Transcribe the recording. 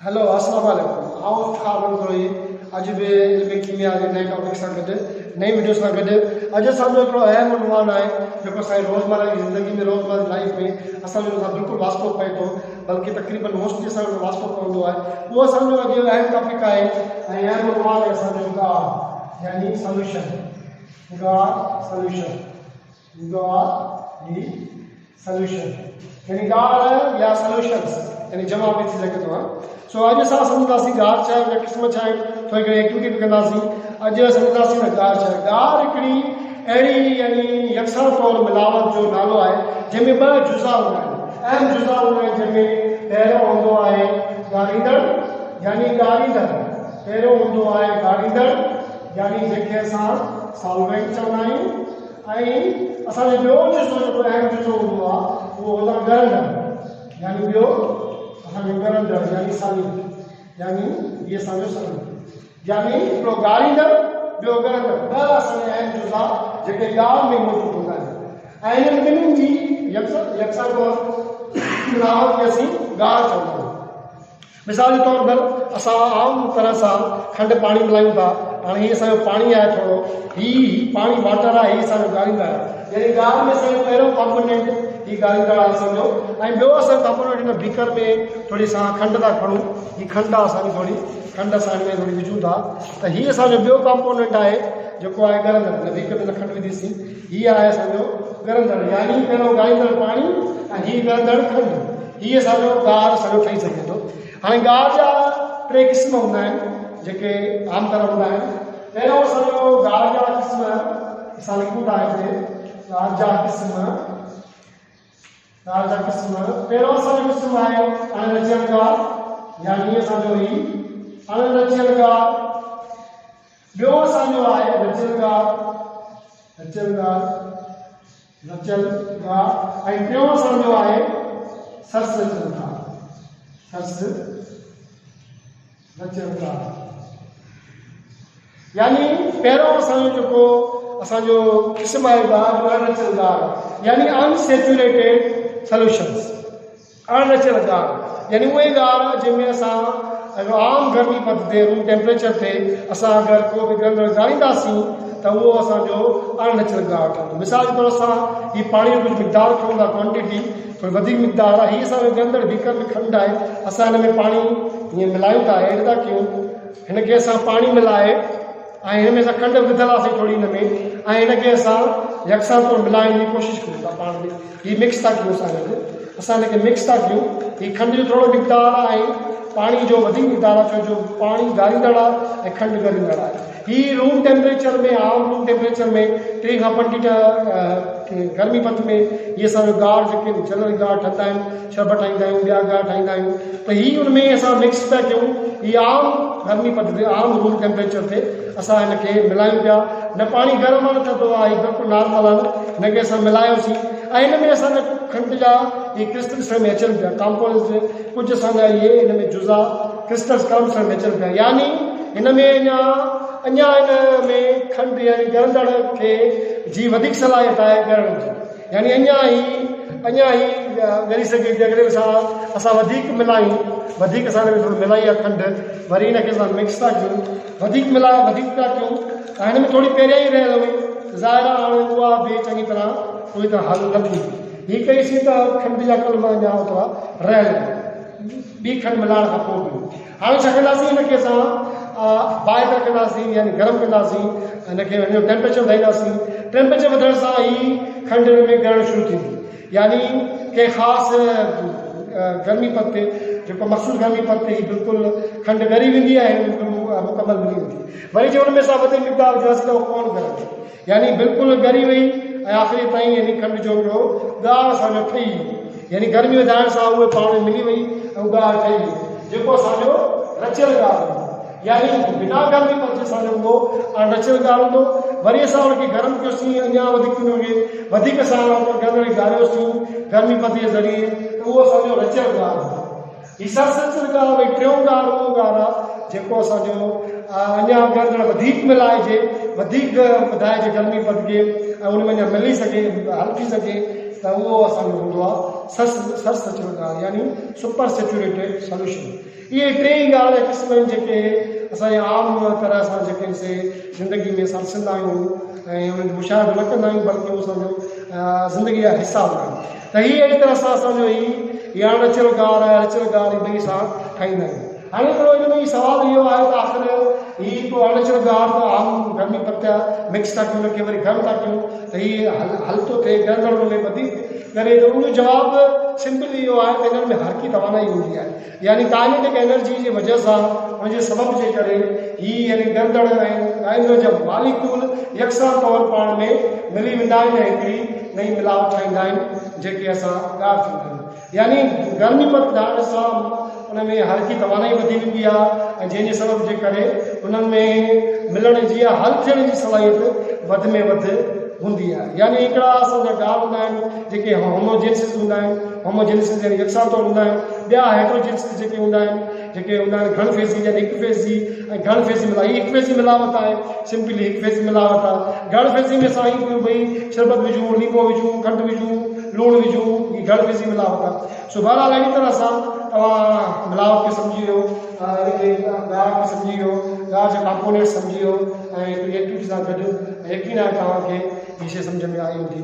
Hello अस्सलाम वालेकुम। आओ ख़ाबन कोई अज भी इल्म कीमिया के नए टॉपिक सां गॾु नई वीडियो सां गॾु अॼु असांजो हिकिड़ो अहम उनवान आहे जेको असांजी रोज़मर्रा जी ज़िंदगी में रोज़मर्रा लाइफ में असांजो हुन सां बिल्कुलु वास्तो पए थो, बल्कि तक़रीबन मोस्टली असांजो वास्तो पवंदो आहे। उहो असांजो अॼु अहम टॉपिक आहे ऐं अहम उनवान आहे असांजो गॉड यानी solution. God solution, God the solution यानी गॉड या सोल्यूशंस यानी जमा भी थी सघे थो। सो अॼु असां सम्झंदासीं गार छा आहे, क़िस्म छा आहिनि, थोरी घणी एक्टिविटी बि कंदासीं। अॼु सम्झंदासीं न गार छा आहे। गार हिकिड़ी अहिड़ी यानी यकसा तौर मिलावट जो नालो आहे जंहिंमें ॿ जुज़ा हूंदा आहिनि, अहम जुज़ा हूंदा आहिनि। जंहिंमें पहिरियों हूंदो आहे गारींदड़ यानी गारींदड़, पहिरियों हूंदो आहे गारींदड़ यानी जंहिंखे असां सॉल्वेंट चवंदा आहियूं। ऐं असांजो ॿियो जुज़ो जेको अहम जुज़ो हूंदो आहे उहो हूंदो आहे गरंदड़ यानी ॿियो गरंदड़ यानी सालिक यानी ये असांजो सालिक यानी हिकिड़ो गारींदड़ ॿियो गरंदड़। ॿ असांजा अहम जुज़ा जेके गार में मौजूदु हूंदा आहिनि ऐं हिननि ॿिन्हिनि जी यकसा तौर मिलावट खे असीं गार चवंदा आहियूं। मिसाल जे तौर पर असां आम तरह सां खंडु पाणी मिलायूं था। हाणे हीअ असांजो पाणी आहे, थोरो हीअ पाणी वाटर आहे, हीअ असांजो गारींदड़ आहे। यानी गार में असांजो पहिरियों कॉम्पोनेंट हीअ गारींदड़ आहे असांजो, ऐं ॿियो असां कॉम्पोनेंट हिन बीकर में थोरी असां खंडु था खणूं। हीअ खंडु आहे असांजी, थोरी खंडु असां हिन में थोरी विझूं था त हीअ असांजो ॿियो कॉम्पोनेंट आहे जेको आहे गरंदड़। हिन बीकर में खंडु विधीसीं, हीअ आहे असांजो गरंदड़ यानी पहिरियों गारींदड़ पाणी ऐं हीअ गरंदड़ खंडु। हीअ असांजो गार असांजो ठही सघे थो। हाणे गार जा टे क़िस्म हूंदा आहिनि जेके आम तरह हूंदा आहिनि। पहिरियों असांजो गार जा क़िस्म असां लिखूं था हिते, गार जा क़िस्म पहिरियों असांजो क़िस्म आहे अणरचियल गार यानी असांजो ही अणरचियल गार। ॿियो असांजो आहे रचियल गार, रचियल गार। ऐं टियों असांजो आहे सर्स रचियल गार, सर्स रचियल गार। यानी पहिरियों असांजो क़िस्म आहे गार जो अणरचियल गार यानी अनसेचुरेटेड सोल्यूशंस। अणरचियल गार यानी उहे गार जंहिंमें असां आम गर्मी पद ते रूम टेम्परेचर ते असां अगरि को बि गरंदड़ गारींदासीं त उहो असांजो अणरचियल गार ठहंदो। मिसाल जे तौर असां हीअ पाणी जो कुझु मिक़दार खणूं था, क्वांटिटी थोरी वधीक मिक़दार आहे, हीअ असांजो गरंदड़ बीकर में खंडु आहे, असां हिन में पाणी हीअं मिलायूं था, ऐड था कयूं। हिनखे असां पाणी मिलाए ऐं हिन में असां खंडु विधलु थोरी हिन में, ऐं हिनखे असां यकसा तौर मिलाइण जी कोशिशि कयूं था पाण में। हीअ मिक्स था कयूं असां हिनखे मिक्स था कयूं। हीअ खंड जो थोरो मिक़दार आहे, पाणी जो वधीक मिक़दार आहे, छो जो पाणी गारींदड़ आहे ऐं खंडु गरींदड़ आहे। हीअ रूम टेम्परेचर में, आम रूम टेम्परेचर में 3 खां 5 गर्मी पथ में हीअ असांजो गार जेके जनरल गार ठहंदा आहिनि, शरबत ठाहींदा आहियूं, ॿिया गार ठाहींदा आहियूं, त हीअ हुन में असां मिक्स पिया कयूं। हीअ आम गर्मी पथ ते, आम रूम टेम्परेचर ते असां हिनखे मिलायूं पिया। न पाणी गरम न थधो आहे, हीअ बिल्कुलु नॉर्मल आहे, हिनखे असां मिलायोसीं ऐं हिन में असांजा खंड जा इहे क्रिस्टल्स में अचनि पिया, कॉम्पोनेंट्स कुझु असांजा इहे हिन में जुज़ा क्रिस्टल्स कम्स में अचनि पिया। यानी हिन में अञा हिन में खंड यानी गरंदड़ खे जी वधीक सलाहियत आहे ॻरण जी, यानी अञा ई ॻरी सघे थी। अगरि असां वधीक मिलायूं, वधीक असां हिन में थोरो मिलाई आहे खंडु, वरी हिनखे असां मिक्स था कयूं, वधीक था कयूं ऐं हिन में थोरी पहिरियां ई रहियल हुई, ज़ाहिर आहे हाणे उहा बि चङी तरह पूरी तरह हल न थी। हीअ कईसीं त खंड जा कलम अञा ओतिरा रहियल आहिनि, ॿी खंडु मिलाइण खां पोइ बि। हाणे छा कंदासीं, हिनखे असां बाहि कंदासीं यानी गरम कंदासीं, हिनखे हिन जो टेम्परेचर वधाईंदासीं। टेम्परेचर वधण सां ई खंडु हिन में ॻरणु शुरू थींदी, यानी कंहिं ख़ासि गर्मी पद ते, जेको मख़सूस गर्मी पद ते ही बिल्कुलु खंडु ॻरी वेंदी आहे, बिल्कुलु मुकमल मिली वेंदी। वरी जे हुन में असां वधीक मिक़दार विझासीं त उहो कोन ॻरंदी, यानी बिल्कुलु ॻरी वई ऐं आख़िरी ताईं यानी खंड जो हिकिड़ो गार असांजो ठही वियो, यानी गर्मी वधाइण सां उहे पाण में मिली वई ऐं गार ठही वियो, जेको असांजो रचियल गार हूंदो। यानी बिना गर्मी पद जे असांजो उहो अणरचियल गार हूंदो। वरी असां हुनखे गरम कयोसीं, अञा वधीक हुनखे वधीक असां गरम गारियोसीं गर्मी पद जे ज़रिए, त उहो असांजो रचियल गार हूंदो। हीअ सर्स रचियल गार भई टियों गार उहो गार आहे जेको असांजो अञा गरंदड़ वधीक मिलाइजे, वधीक वधाइजे गर्मी पद खे ऐं उन में अञा मिली सघे, हल थी सघे, त उहो असांजो हूंदो आहे सरस अचल ॻाल्हि यानी सुपर सेचुरेटेड सॉल्यूशन। ये टे ॻाल्हि जा क़िस्म आहिनि जेके असांजे आम तरह सां जेके से ज़िंदगी में असां ॾिसंदा आहियूं ऐं उन्हनि जो मुशाहिदो न कंदा आहियूं, बल्कि उहो असांजो ज़िंदगी जा हिसा हूंदा आहिनि। त हीअ अहिड़ी तरह सां असांजो हीअ अणरचियल ॻाल्हि आहे, रचियल ॻाल्हि ॿई सां ठाहींदा आहियूं। हाणे हिकिड़ो हिन में सुवालु इहो आहे त आख़िर हीअ को अणरचियल ॻाल्हि त आम गर्मी पत्या मिक्स था कयूं, उनखे वरी गरम था कयूं त हीअ हल थो थिए गरदड़ में वधीक करे, त उनजो जवाबु सिंपल इहो आहे त हिननि में हल्की तवानाई हूंदी आहे, यानी काइनेटिक एनर्जी जी वजह सां उनजे सबब जे करे हीअ यानी गरदड़ ऐं इन जा मालिक्यूल यकसा तौर पाण में मिली वेंदा आहिनि ऐं हिकिड़ी नई मिलावट ठाहींदा आहिनि जेके असां ॻाल्हि थींदा आहियूं। यानी गर्मी पत ॾाढ सां उन में हल्की तवानाई वधी वेंदी आहे ऐं जंहिंजे सबब जे करे उन्हनि में मिलण जी या हल थियण जी सलाहियत वधि में वधि हूंदी आहे। यानी हिकिड़ा असांजा ॻाल्हि हूंदा आहिनि जेके होमोजेनिसिस हूंदा आहिनि, होमोजेनिसिस यानी यकसा तौर हूंदा आहिनि, ॿिया हेट्रोजेनिसिस जेके हूंदा आहिनि घण फेज़ी यानी हिकु फेज़ी ऐं घण फेज़ी मिलावट, हिकु फेज़ी मिलावट आहे, सिंपली हिकु फेज़ी मिलावट आहे। घण फेज़ी में असां ई भई शरबत विझूं, लीमो विझूं, खंडु विझूं, लूणु विझूं, हीअ घण फेज़ी मिलावट आहे। सो बहरहाल अहिड़ी तरह सां तव्हां मिलावट खे सम्झी वियो, ॻाल्हि खे सम्झी वियो, ॻाल्हि जा कंपोनेंट सम्झी वियो ऐं क्रिएटिविटी सां गॾु यकीन आहे तव्हांखे हीअ शइ सम्झ में आई हूंदी।